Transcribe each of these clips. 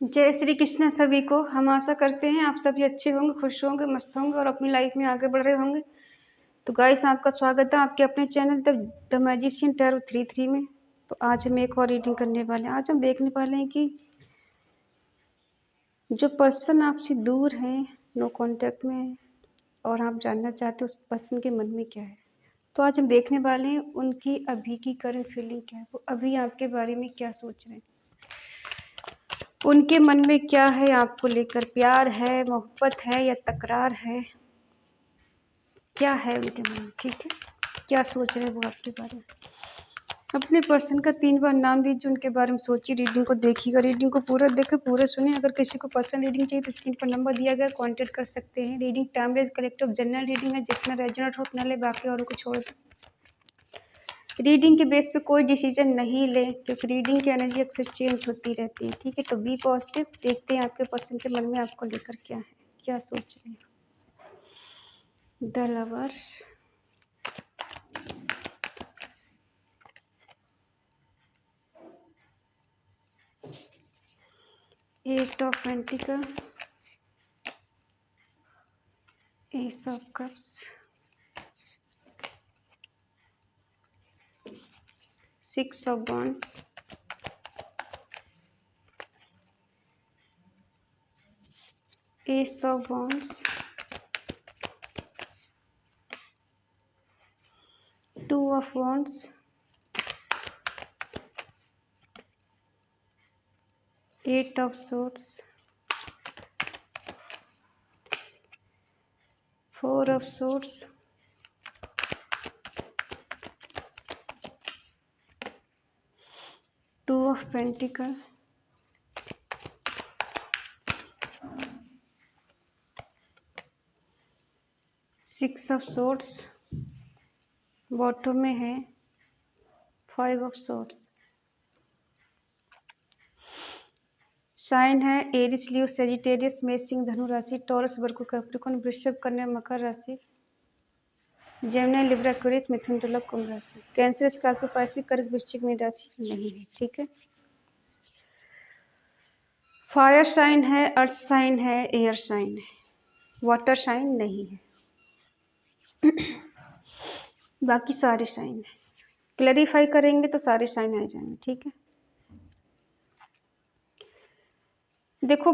जय श्री कृष्ण सभी को। हम आशा करते हैं आप सभी अच्छे होंगे, खुश होंगे, मस्त होंगे और अपनी लाइफ में आगे बढ़ रहे होंगे। तो गाइस, आपका स्वागत है आपके अपने चैनल द मैजिशियन टैरो 33 में। तो आज हम एक और रीडिंग करने वाले हैं। आज हम देखने वाले हैं कि जो पर्सन आपसे दूर है, नो कांटेक्ट में है और आप जानना चाहते हो उस पर्सन के मन में क्या है। तो आज हम देखने वाले हैं उनकी अभी की करंट फीलिंग क्या है, वो अभी आपके बारे में क्या सोच रहे हैं, उनके मन में क्या है आपको लेकर। प्यार है, मोहब्बत है या तकरार है, क्या है उनके मन में, ठीक है। क्या सोच रहे हैं वो आपके बारे में। अपने पर्सन का 3 बार नाम लीजिए, उनके बारे में सोचिए। रीडिंग को देखिएगा, रीडिंग को पूरा देखें, पूरा सुनिए। अगर किसी को पर्सनल रीडिंग चाहिए तो स्क्रीन पर नंबर दिया गया, कांटेक्ट कर सकते हैं। Reading timeless collective general reading है, जितना रेजोनेट हो उतना ले, बाकी औरों को छोड़ दो। रीडिंग के बेस पे कोई डिसीजन नहीं ले, क्योंकि रीडिंग की एनर्जी अक्सर चेंज होती रहती है, ठीक है। तो बी पॉजिटिव। देखते हैं आपके पर्सन के मन में आपको लेकर क्या है, क्या सोच रहे हैं। The lovers, 8 of pentacle, ace of cups, 6 of wands, ace of wands, 2 of wands, eight of swords, 4 of swords, two of pentacle, six of swords, bottom में है 5 ऑफ swords। साइन है एरिस, लियो, सेजिटेरियस, मेष, सिंह, धनु राशि, taurus, वर्गो, Capricorn, वृषभ, कन्या, मकर राशि, जेमिनी, लिब्रा, एक्वेरियस, मिथुन, तुला, कुंभ राशि, कैंसर, स्कॉर्पियो, पाइसेस, कर्क, वृश्चिक, मीन राशि नहीं है, ठीक है। फायर साइन है, अर्थ साइन है, एयर साइन है, वाटर साइन नहीं है। बाकी सारे साइन है। क्लैरिफाई करेंगे तो सारे साइन आ जाएंगे, ठीक है। देखो,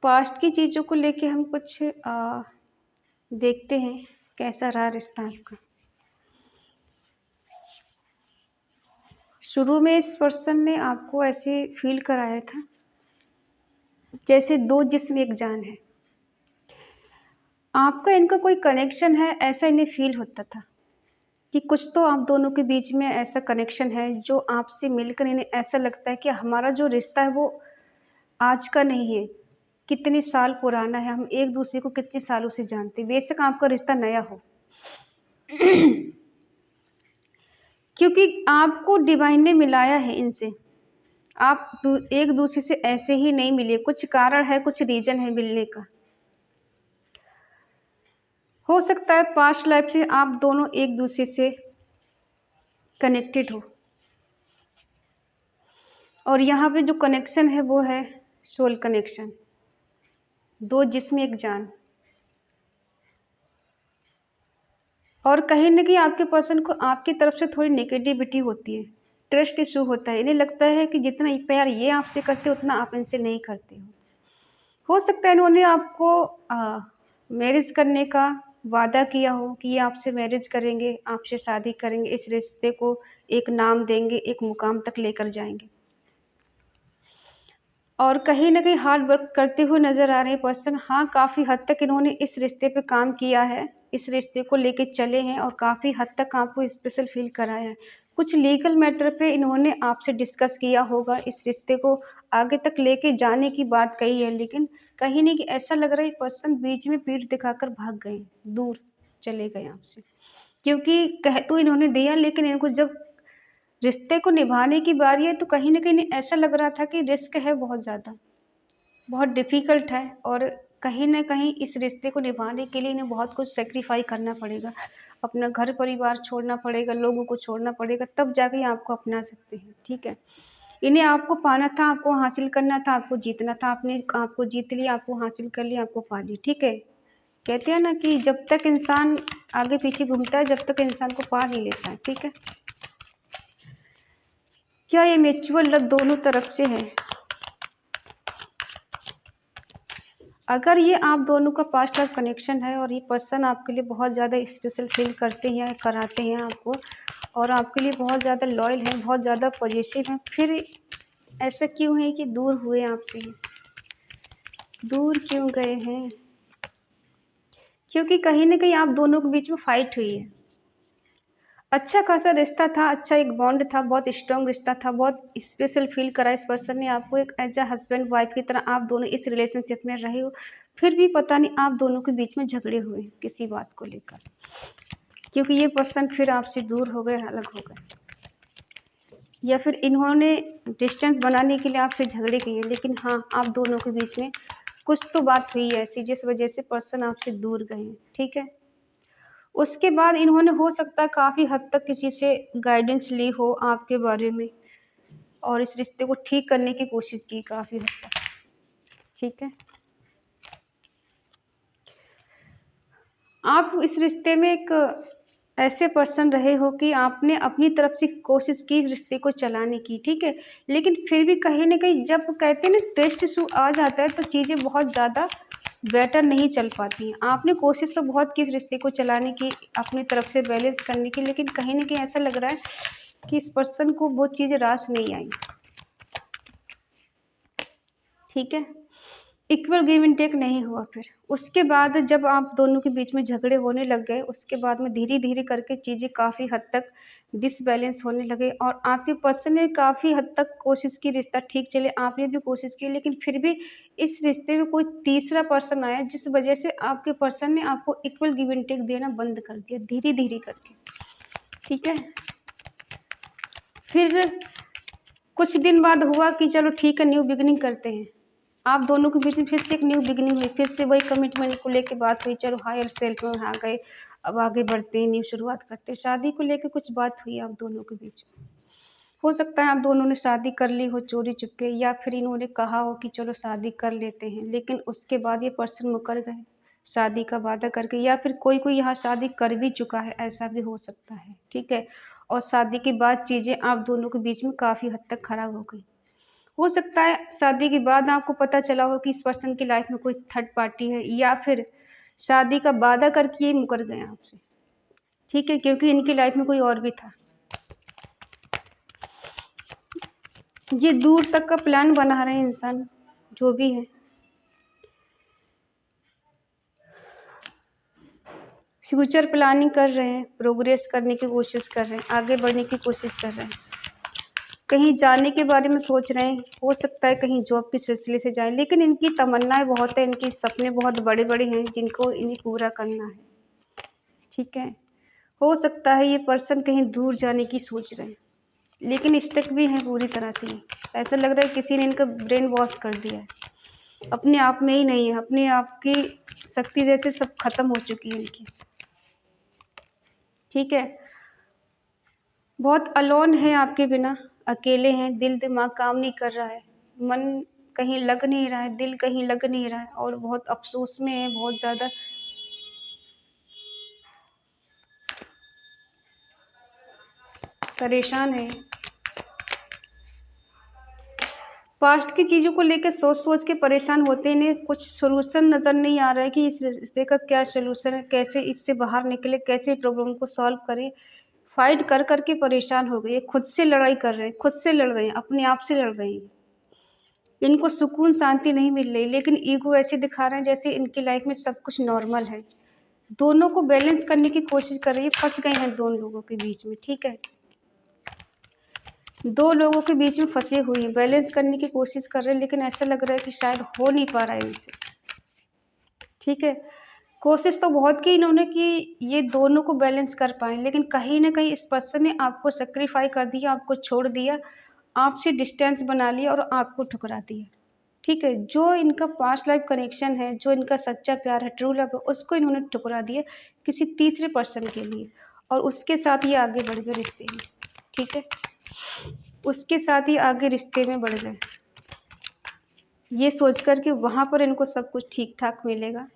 पास्ट की चीज़ों को लेके हम कुछ देखते हैं कैसा रहा रिश्ता आपका। शुरू में इस पर्सन ने आपको ऐसे फील कराया था जैसे दो जिस्म एक जान है। आपका इनका कोई कनेक्शन है, ऐसा इन्हें फील होता था कि कुछ तो आप दोनों के बीच में ऐसा कनेक्शन है जो आपसे मिलकर इन्हें ऐसा लगता है कि हमारा जो रिश्ता है वो आज का नहीं है, कितने साल पुराना है। हम एक दूसरे को कितने सालों से जानते हैं, बेशक आपका रिश्ता नया हो। क्योंकि आपको डिवाइन ने मिलाया है इनसे। आप एक दूसरे से ऐसे ही नहीं मिले, कुछ कारण है, कुछ रीजन है मिलने का। हो सकता है पास्ट लाइफ से आप दोनों एक दूसरे से कनेक्टेड हो, और यहाँ पे जो कनेक्शन है वो है सोल कनेक्शन, दो जिस्म एक जान। और कहीं ना कहीं आपके पर्सन को आपकी तरफ से थोड़ी नेगेटिविटी होती है, ट्रस्ट इशू होता है। इन्हें लगता है कि जितना प्यार ये आपसे करते उतना आप इनसे नहीं करते हो सकता है इन्होंने आपको मैरिज करने का वादा किया हो कि ये आपसे मैरिज करेंगे, आपसे शादी करेंगे, इस रिश्ते को एक नाम देंगे, एक मुकाम तक लेकर जाएंगे। और कहीं ना कहीं हार्ड वर्क करते हुए नजर आ रहे हैं पर्सन। हाँ, काफ़ी हद तक इन्होंने इस रिश्ते पे काम किया है, इस रिश्ते को लेके चले हैं और काफ़ी हद तक आपको स्पेशल फील कराया है। कुछ लीगल मैटर पे इन्होंने आपसे डिस्कस किया होगा, इस रिश्ते को आगे तक लेके जाने की बात कही है, लेकिन कहीं नहीं कि ऐसा लग रहा है पर्सन बीच में पीठ दिखाकर भाग गए, दूर चले गए आपसे। क्योंकि कह तो इन्होंने दिया, लेकिन इनको जब रिश्ते को निभाने की बारी है तो कहीं ना कहीं ऐसा लग रहा था कि रिस्क है बहुत ज़्यादा, बहुत डिफ़िकल्ट है, और कहीं ना कहीं इस रिश्ते को निभाने के लिए इन्हें बहुत कुछ सेक्रीफाई करना पड़ेगा। अपना घर परिवार छोड़ना पड़ेगा, लोगों को छोड़ना पड़ेगा, तब जाके ये आपको अपना सकते हैं, ठीक है। इन्हें आपको पाना था, आपको हासिल करना था, आपको जीतना था। आपने आपको जीत लिया, आपको हासिल कर लिया, आपको पा लिया। ठीक है, कहते हैं ना कि जब तक इंसान आगे पीछे घूमता है, जब तक इंसान को पा नहीं लेता है। ठीक है, क्या ये म्यूचुअल लव दोनों तरफ से है? अगर ये आप दोनों का पास्ट लाइफ कनेक्शन है और ये पर्सन आपके लिए बहुत ज़्यादा स्पेशल फील करते हैं, कराते हैं आपको, और आपके लिए बहुत ज़्यादा लॉयल है, बहुत ज़्यादा पॉजिटिव है, फिर ऐसा क्यों है कि दूर हुए आपसे? दूर क्यों गए हैं? क्योंकि कहीं ना कहीं आप दोनों के बीच में फाइट हुई है। अच्छा खासा रिश्ता था, अच्छा एक बॉन्ड था, बहुत स्ट्रॉन्ग रिश्ता था, बहुत स्पेशल फील करा इस पर्सन ने आपको, एक एज अ हस्बैंड वाइफ की तरह आप दोनों इस रिलेशनशिप में रहे हो। फिर भी पता नहीं आप दोनों के बीच में झगड़े हुए किसी बात को लेकर, क्योंकि ये पर्सन फिर आपसे दूर हो गए, अलग हो गए, या फिर इन्होंने डिस्टेंस बनाने के लिए आपसे झगड़े किए। लेकिन हाँ, आप दोनों के बीच में कुछ तो बात हुई है ऐसी जिस वजह से पर्सन आपसे दूर गए हैं। ठीक है, उसके बाद इन्होंने हो सकता है काफ़ी हद तक किसी से गाइडेंस ली हो आपके बारे में, और इस रिश्ते को ठीक करने की कोशिश की काफ़ी हद तक। ठीक है, आप इस रिश्ते में एक ऐसे पर्सन रहे हो कि आपने अपनी तरफ से कोशिश की इस रिश्ते को चलाने की। ठीक है, लेकिन फिर भी कहीं ना कहीं जब कहते हैं ना ट्रस्ट इशू आ जाता है तो चीज़ें बहुत ज़्यादा बेटर नहीं चल पाती हैं। आपने कोशिश तो बहुत की इस रिश्ते को चलाने की, अपनी तरफ से बैलेंस करने की, लेकिन कहीं ना कहीं ऐसा लग रहा है कि इस पर्सन को वो चीज़ें रास नहीं आई। ठीक है, इक्वल गिव एंड टेक नहीं हुआ। फिर उसके बाद जब आप दोनों के बीच में झगड़े होने लग गए, उसके बाद में धीरे धीरे करके चीज़ें काफ़ी हद तक डिसबैलेंस होने लगे, और आपके पर्सन ने काफ़ी हद तक कोशिश की रिश्ता ठीक चले, आपने भी कोशिश की, लेकिन फिर भी इस रिश्ते में कोई तीसरा पर्सन आया जिस वजह से आपके पर्सन ने आपको इक्वल गिव एंड टेक देना बंद कर दिया धीरे धीरे करके। ठीक है, फिर कुछ दिन बाद हुआ कि चलो ठीक है, न्यू बिगिनिंग करते हैं। आप दोनों के बीच में फिर से एक न्यू बिगिनिंग हुई, फिर से वही कमिटमेंट को लेके बात हुई, चलो हायर सेल्फ में आ गए, अब आगे बढ़ते हैं, न्यू शुरुआत करते हैं। शादी को लेके कुछ बात हुई आप दोनों के बीच में। हो सकता है आप दोनों ने शादी कर ली हो चोरी चुपके, या फिर इन्होंने कहा हो कि चलो शादी कर लेते हैं, लेकिन उसके बाद ये पर्सन मुकर गए शादी का वादा करके, या फिर कोई कोई यहाँ शादी कर भी चुका है, ऐसा भी हो सकता है। ठीक है, और शादी के बाद चीज़ें आप दोनों के बीच में काफ़ी हद तक खराब हो गई। हो सकता है शादी के बाद आपको पता चला हो कि इस पर्सन की लाइफ में कोई थर्ड पार्टी है, या फिर शादी का वादा करके ये मुकर गए आपसे। ठीक है, क्योंकि इनकी लाइफ में कोई और भी था। ये दूर तक का प्लान बना रहे हैं इंसान, जो भी है। फ्यूचर प्लानिंग कर रहे हैं, प्रोग्रेस करने की कोशिश कर रहे हैं, आगे बढ़ने की कोशिश कर रहे हैं, कहीं जाने के बारे में सोच रहे हैं। हो सकता है कहीं जॉब के सिलसिले से जाएं, लेकिन इनकी तमन्नाएं बहुत है, इनके सपने बहुत बड़े बड़े हैं जिनको इन्हें पूरा करना है। ठीक है, हो सकता है ये पर्सन कहीं दूर जाने की सोच रहे हैं, लेकिन स्टक भी हैं पूरी तरह से। ऐसा लग रहा है किसी ने इनका ब्रेन वॉश कर दिया है, अपने आप में ही नहीं है, अपने आप की शक्ति जैसे सब खत्म हो चुकी है इनकी। ठीक है, बहुत अलोन है आपके बिना, अकेले हैं, दिल दिमाग काम नहीं कर रहा है, मन कहीं लग नहीं रहा है, दिल कहीं लग नहीं रहा है, और बहुत अफसोस में है, बहुत ज़्यादा परेशान है। पास्ट की चीज़ों को लेकर सोच सोच के परेशान होते हैं, इन्हें कुछ सोल्यूशन नज़र नहीं आ रहा है कि इस रिश्ते का क्या सोल्यूशन है, कैसे इससे बाहर निकले, कैसे प्रॉब्लम को सॉल्व करें। फाइट कर कर के परेशान हो गए, खुद से लड़ाई कर रहे हैं, खुद से लड़ रहे हैं, अपने आप से लड़ रहे हैं। इनको सुकून शांति नहीं मिल रही, लेकिन ईगो ऐसे दिखा रहे हैं जैसे इनकी लाइफ में सब कुछ नॉर्मल है। दोनों को बैलेंस करने की कोशिश कर रही है, फंस गए हैं दोनों लोगों के बीच में। ठीक है, दो लोगों के बीच में फंसे हुए हैं, बैलेंस करने की कोशिश कर रहे हैं, लेकिन ऐसा लग रहा है कि शायद हो नहीं पा रहा है इनसे। ठीक है, कोशिश तो बहुत की इन्होंने कि ये दोनों को बैलेंस कर पाए, लेकिन कहीं ना कहीं इस पर्सन ने आपको सेक्रीफाई कर दिया, आपको छोड़ दिया, आपसे डिस्टेंस बना लिया और आपको ठुकरा दिया। ठीक है, जो इनका पास्ट लाइफ कनेक्शन है, जो इनका सच्चा प्यार है, ट्रू लव है, उसको इन्होंने ठुकरा दिया किसी तीसरे पर्सन के लिए, और उसके साथ ये आगे बढ़ गए रिश्ते में। ठीक है, उसके साथ ही आगे रिश्ते में बढ़ गए, ये सोचकर कि वहाँ पर इनको सब कुछ ठीक ठाक मिलेगा,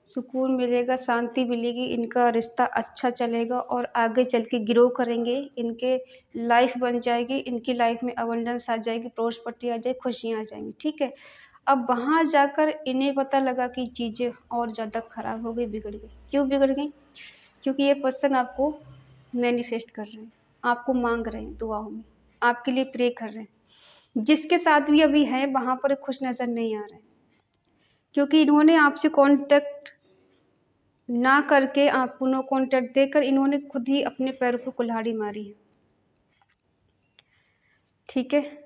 सुकून मिलेगा, शांति मिलेगी, इनका रिश्ता अच्छा चलेगा और आगे चल के ग्रो करेंगे, इनके लाइफ बन जाएगी, इनकी लाइफ में अबंडेंस आ जाएगी, प्रॉस्पेरिटी आ जाएगी, खुशियाँ आ जाएंगी। ठीक है, अब वहाँ जाकर इन्हें पता लगा कि चीज़ें और ज़्यादा ख़राब हो गई, बिगड़ गई। क्यों बिगड़ गई? क्योंकि ये पर्सन आपको मैनिफेस्ट कर रहे हैं, आपको मांग रहे हैं दुआओं में, आपके लिए प्रे कर रहे हैं। जिसके साथ भी अभी हैं वहाँ पर खुश नज़र नहीं आ रहे, क्योंकि इन्होंने आपसे कांटेक्ट ना करके, आपको नो कांटेक्ट देकर इन्होंने खुद ही अपने पैरों पर कुल्हाड़ी मारी है। ठीक है,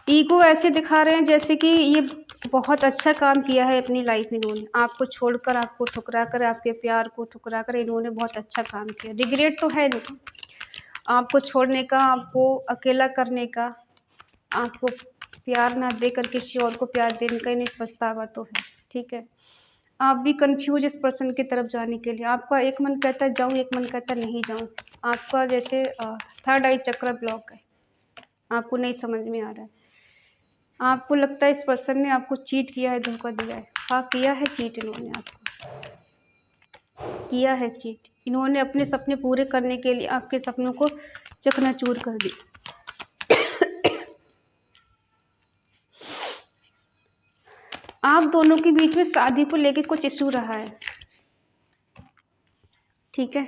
ईगो ऐसे दिखा रहे हैं जैसे कि ये बहुत अच्छा काम किया है अपनी लाइफ में, इन्होंने आपको छोड़कर, आपको ठुकरा कर, आपके प्यार को ठुकरा कर इन्होंने बहुत अच्छा काम किया। रिग्रेट तो है नहीं आपको छोड़ने का, आपको अकेला करने का, आपको प्यार ना देकर किसी और को प्यार देने का इन्हें पछतावा तो है। ठीक है, आप भी कंफ्यूज इस पर्सन की तरफ जाने के लिए, आपका एक मन कहता है जाऊँ, एक मन कहता है नहीं जाऊँ। आपका जैसे थर्ड आई चक्र ब्लॉक है, आपको नहीं समझ में आ रहा है। आपको लगता है इस पर्सन ने आपको चीट किया है, धोखा दिया है। हाँ, किया है चीट, इन्होंने आपको किया है चीट। इन्होंने अपने सपने पूरे करने के लिए आपके सपनों को चकनाचूर कर दी। आप दोनों के बीच में शादी को लेकर कुछ इशू रहा है। ठीक है,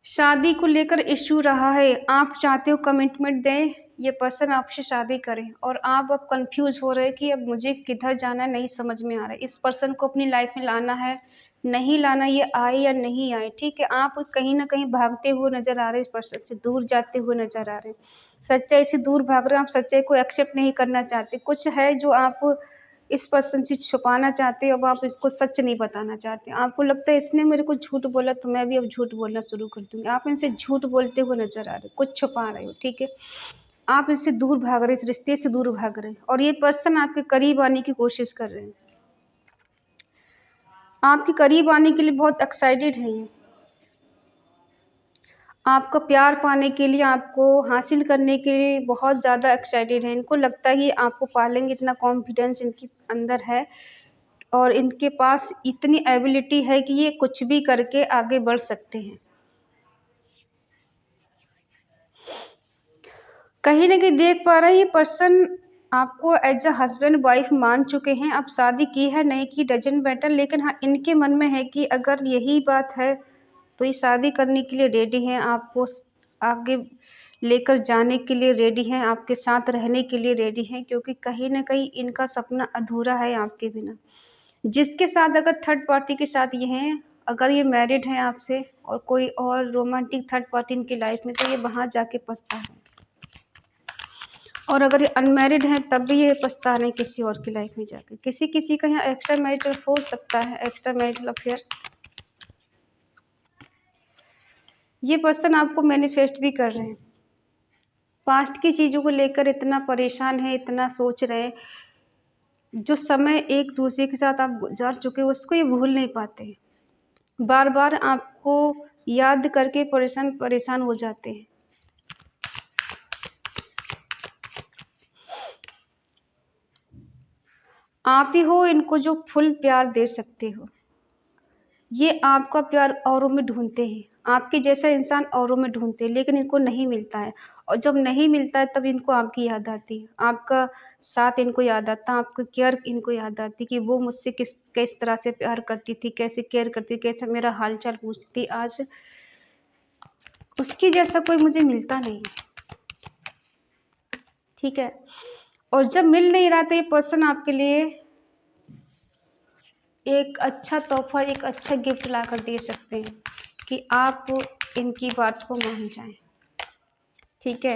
शादी को लेकर इशू रहा है, आप चाहते हो कमिटमेंट दें, ये पर्सन आपसे शादी करें, और आप अब कंफ्यूज हो रहे हैं कि अब मुझे किधर जाना है, नहीं समझ में आ रहा है। इस पर्सन को अपनी लाइफ में लाना है, नहीं लाना, ये आए या नहीं आए। ठीक है, आप कहीं ना कहीं भागते हुए नजर आ रहे हैं, इस पर्सन से दूर जाते हुए नजर आ रहे हैं, सच्चाई से दूर भाग रहे हैं, आप सच्चाई को एक्सेप्ट नहीं करना चाहते। कुछ है जो आप इस पर्सन से छुपाना चाहते हो, अब आप इसको सच नहीं बताना चाहते। आपको लगता है इसने मेरे को झूठ बोला तो मैं भी अब झूठ बोलना शुरू कर दूंगी। आप इनसे झूठ बोलते हुए नजर आ रहे हो, कुछ छुपा रहे हो। ठीक है, आप इससे दूर भाग रहे, इस रिश्ते से दूर भाग रहे हैं, और ये पर्सन आपके करीब आने की कोशिश कर रहे हैं, आपके करीब आने के लिए बहुत एक्साइटेड है ये, आपका प्यार पाने के लिए, आपको हासिल करने के लिए बहुत ज़्यादा एक्साइटेड है। इनको लगता है कि आपको पालेंगे, इतना कॉन्फिडेंस इनके अंदर है, और इनके पास इतनी एबिलिटी है कि ये कुछ भी करके आगे बढ़ सकते हैं। कहीं ना कहीं देख पा रहे हैं ये पर्सन आपको एज अ हस्बैंड वाइफ मान चुके हैं। अब शादी की है नहीं की डजंट मैटर, लेकिन हाँ, इनके मन में है कि अगर यही बात है तो ये शादी करने के लिए रेडी हैं, आपको आगे लेकर जाने के लिए रेडी हैं, आपके साथ रहने के लिए रेडी हैं, क्योंकि कहीं ना कहीं इनका सपना अधूरा है आपके बिना। जिसके साथ अगर थर्ड पार्टी के साथ ये हैं, अगर ये मैरिड हैं आपसे और कोई और रोमांटिक थर्ड पार्टी इनकी लाइफ में, तो ये वहाँ जाके पछता है, और अगर ये अनमैरिड हैं तब भी ये पछता नहीं किसी और की लाइफ में जाके। किसी किसी का यहाँ एक्स्ट्रा मैरिटल हो सकता है, एक्स्ट्रा मैरिटल अफेयर। ये पर्सन आपको मैनिफेस्ट भी कर रहे हैं, पास्ट की चीज़ों को लेकर इतना परेशान है, इतना सोच रहे हैं, जो समय एक दूसरे के साथ आप गुजार चुके हो उसको ये भूल नहीं पाते, बार बार आपको याद करके परेशान परेशान हो जाते हैं। आप ही हो इनको जो फुल प्यार दे सकते हो। ये आपका प्यार औरों में ढूंढते हैं, आपके जैसा इंसान औरों में ढूंढते हैं, लेकिन इनको नहीं मिलता है, और जब नहीं मिलता है तब इनको आपकी याद आती है, आपका साथ इनको याद आता है, आपका केयर इनको याद आती है कि वो मुझसे किस तरह से प्यार करती थी, कैसे केयर करती, कैसे मेरा हालचाल पूछती थी। आज उसकी जैसा कोई मुझे मिलता नहीं। ठीक है, और जब मिल नहीं रहा तो ये पर्सन आपके लिए एक अच्छा तोहफा, एक अच्छा गिफ्ट ला कर दे सकते हैं कि आप इनकी बात को मान जाएं। ठीक है,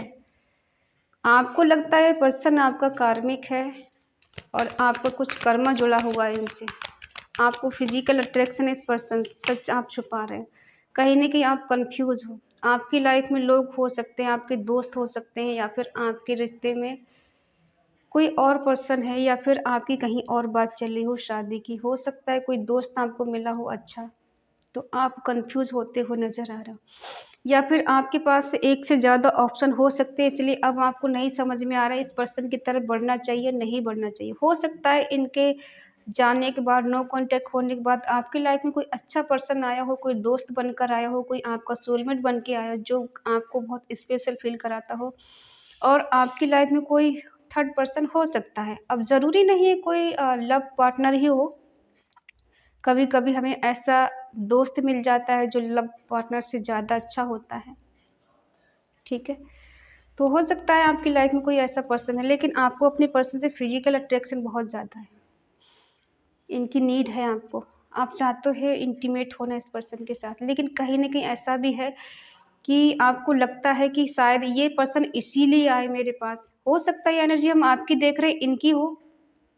आपको लगता है पर्सन आपका कार्मिक है और आपका कुछ कर्मा जुड़ा हुआ है इनसे, आपको फिजिकल अट्रैक्शन है इस पर्सन से, सच आप छुपा रहे हैं। कहीं ना कहीं आप कंफ्यूज हो, आपकी लाइफ में लोग हो सकते हैं, आपके दोस्त हो सकते हैं, या फिर आपके रिश्ते में कोई और पर्सन है, या फिर आपकी कहीं और बात चली हो, शादी की हो सकता है, कोई दोस्त आपको मिला हो अच्छा, तो आप कंफ्यूज होते हो नज़र आ रहा हो, या फिर आपके पास एक से ज़्यादा ऑप्शन हो सकते हैं, इसलिए अब आपको नहीं समझ में आ रहा है इस पर्सन की तरफ बढ़ना चाहिए नहीं बढ़ना चाहिए। हो सकता है इनके जाने के बाद, नो कांटेक्ट होने के बाद आपकी लाइफ में कोई अच्छा पर्सन आया हो, कोई दोस्त बनकर आया हो, कोई आपका सोलमेट बन के आया हो जो आपको बहुत स्पेशल फील कराता हो, और आपकी लाइफ में कोई थर्ड पर्सन हो सकता है। अब ज़रूरी नहीं है कोई लव पार्टनर ही हो, कभी कभी हमें ऐसा दोस्त मिल जाता है जो लव पार्टनर से ज़्यादा अच्छा होता है। ठीक है, तो हो सकता है आपकी लाइफ में कोई ऐसा पर्सन है, लेकिन आपको अपने पर्सन से फिजिकल अट्रैक्शन बहुत ज़्यादा है, इनकी नीड है आपको, आप चाहते हो इंटीमेट होना इस पर्सन के साथ, लेकिन कहीं ना कहीं ऐसा भी है कि आपको लगता है कि शायद ये पर्सन इसीलिए आए मेरे पास। हो सकता है ये एनर्जी हम आपकी देख रहे हैं इनकी हो,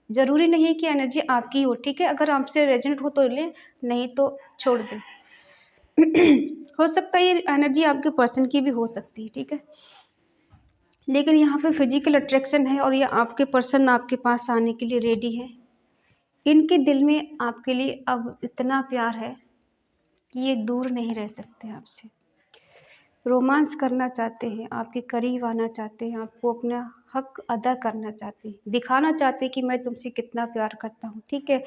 ज़रूरी नहीं है कि एनर्जी आपकी हो। ठीक है, अगर आपसे रेजोनेट हो तो लें, नहीं तो छोड़ दें। हो सकता है ये एनर्जी आपके पर्सन की भी हो सकती है। ठीक है, लेकिन यहाँ पे फिजिकल अट्रैक्शन है और ये आपके पर्सन आपके पास आने के लिए रेडी है। इनके दिल में आपके लिए अब इतना प्यार है कि ये दूर नहीं रह सकते आपसे। रोमांस करना चाहते हैं, आपके करीब आना चाहते हैं, आपको अपना हक अदा करना चाहते हैं, दिखाना चाहते हैं कि मैं तुमसे कितना प्यार करता हूँ। ठीक है,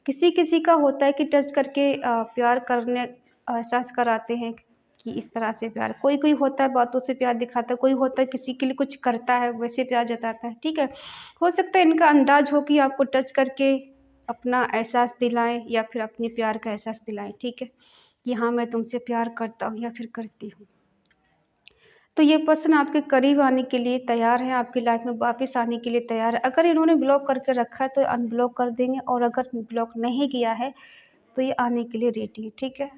किसी किसी का होता है कि टच करके प्यार करने एहसास कराते हैं कि इस तरह से प्यार, कोई कोई होता है बातों से प्यार दिखाता है, कोई होता है किसी के लिए कुछ करता है वैसे प्यार जताता है। ठीक है, हो सकता है इनका अंदाज हो कि आपको टच करके अपना एहसास दिलाएं या फिर अपने प्यार का एहसास दिलाएं। ठीक है, कि हाँ मैं तुमसे प्यार करता हूँ या फिर करती हूँ। तो ये पर्सन आपके करीब आने के लिए तैयार है, आपकी लाइफ में वापस आने के लिए तैयार है। अगर इन्होंने ब्लॉक करके रखा है तो अनब्लॉक कर देंगे, और अगर ब्लॉक नहीं किया है तो ये आने के लिए रेडी है। ठीक है,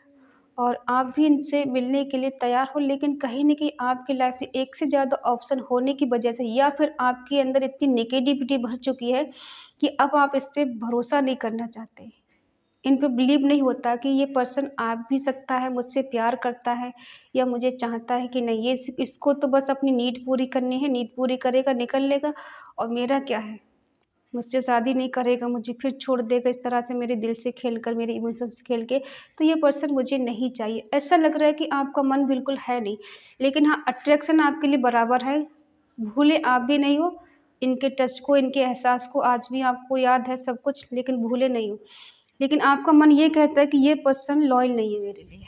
और आप भी इनसे मिलने के लिए तैयार हो, लेकिन कहीं न कहीं आपकी लाइफ में एक से ज़्यादा ऑप्शन होने की वजह से, या फिर आपके अंदर इतनी नेगेटिविटी भर चुकी है कि अब आप इस पे भरोसा नहीं करना चाहते। इन पे बिलीव नहीं होता कि ये पर्सन आ भी सकता है, मुझसे प्यार करता है या मुझे चाहता है कि नहीं, ये इसको तो बस अपनी नीड पूरी करनी है, नीड पूरी करेगा निकल लेगा, और मेरा क्या है, मुझसे शादी नहीं करेगा, मुझे फिर छोड़ देगा इस तरह से मेरे दिल से खेल कर, मेरे इमोशंस से खेल के, तो ये पर्सन मुझे नहीं चाहिए। ऐसा लग रहा है कि आपका मन बिल्कुल है नहीं, लेकिन हाँ अट्रैक्शन आपके लिए बराबर है, भूले आप भी नहीं हो इनके टच को, इनके एहसास को, आज भी आपको याद है सब कुछ, लेकिन भूले नहीं हो। लेकिन आपका मन ये कहता है कि ये पर्सन लॉयल नहीं है मेरे लिए।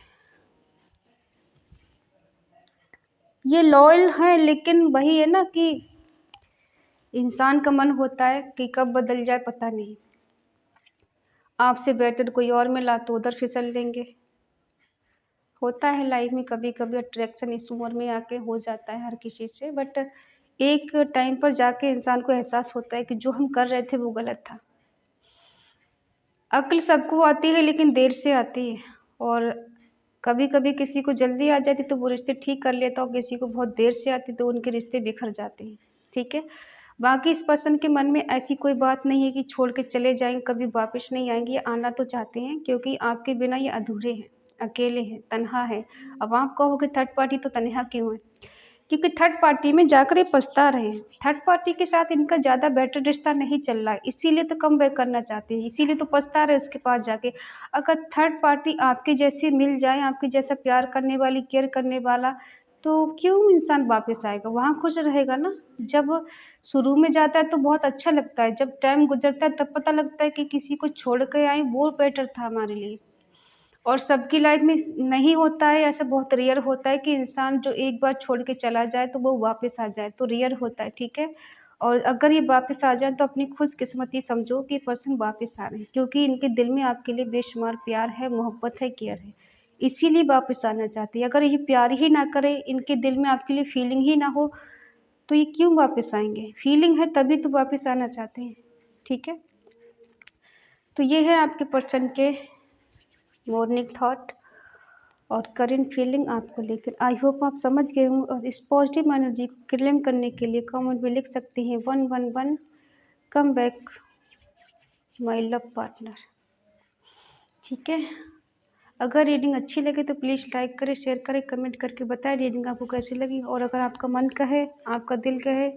ये लॉयल है, लेकिन वही है ना कि इंसान का मन होता है कि कब बदल जाए पता नहीं। आपसे बेटर कोई और मिला तो उधर फिसल लेंगे। होता है लाइफ में कभी कभी अट्रैक्शन इस उम्र में आके हो जाता है हर किसी से, बट एक टाइम पर जाके इंसान को एहसास होता है कि जो हम कर रहे थे वो गलत था। अक्ल सबको आती है लेकिन देर से आती है, और कभी कभी किसी को जल्दी आ जाती तो वो रिश्ते ठीक कर लेता, और किसी को बहुत देर से आती तो उनके रिश्ते बिखर जाते हैं। ठीक है, बाकी इस पर्सन के मन में ऐसी कोई बात नहीं है कि छोड़ के चले जाएंगे, कभी वापस नहीं आएंगे, ये आना तो चाहते हैं, क्योंकि आपके बिना ये अधूरे हैं, अकेले हैं, तन्हा है। अब आप कहोगे थर्ड पार्टी तो तन्हा क्यों है, क्योंकि थर्ड पार्टी में जाकर ये पछता रहे हैं। थर्ड पार्टी के साथ इनका ज़्यादा बेटर रिश्ता नहीं चल रहा है, इसीलिए तो कम बैक करना चाहते हैं, इसीलिए तो पछता रहे उसके पास जाके। अगर थर्ड पार्टी आपके जैसी मिल जाए, आपके जैसा प्यार करने वाली, केयर करने वाला, तो क्यों इंसान वापस आएगा, वहाँ खुश रहेगा ना। जब शुरू में जाता है तो बहुत अच्छा लगता है, जब टाइम गुजरता है तब पता लगता है कि किसी को छोड़ कर आए वो बेटर था हमारे लिए। और सबकी लाइफ में नहीं होता है, ऐसा बहुत रेयर होता है कि इंसान जो एक बार छोड़ के चला जाए तो वो वापस आ जाए, तो रेयर होता है। ठीक है, और अगर ये वापस आ जाए तो अपनी खुशकिस्मती समझो कि पर्सन वापस आ रहे हैं, क्योंकि इनके दिल में आपके लिए बेशुमार प्यार है, मोहब्बत है, केयर है, इसीलिए वापस आना चाहती है। अगर ये प्यार ही ना करे, इनके दिल में आपके लिए फीलिंग ही ना हो, तो ये क्यों वापस आएंगे, फीलिंग है तभी तो वापस आना चाहते हैं। ठीक है, तो ये है आपके पर्सन के मॉर्निंग थॉट और करंट फीलिंग आपको लेकर। आई होप आप समझ गए होंगे, और इस पॉजिटिव एनर्जी को क्लेम करने के लिए कमेंट में लिख सकते हैं 111 come back my love partner. ठीक है, अगर रीडिंग अच्छी लगे तो प्लीज़ लाइक करें, शेयर करें, कमेंट करके बताएं रीडिंग आपको कैसी लगी, और अगर आपका मन कहे, आपका दिल कहे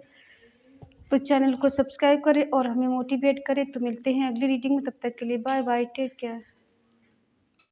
तो चैनल को सब्सक्राइब करें और हमें मोटिवेट करें। तो मिलते हैं अगली रीडिंग में, तब तक के लिए बाय बाय, टेक केयर।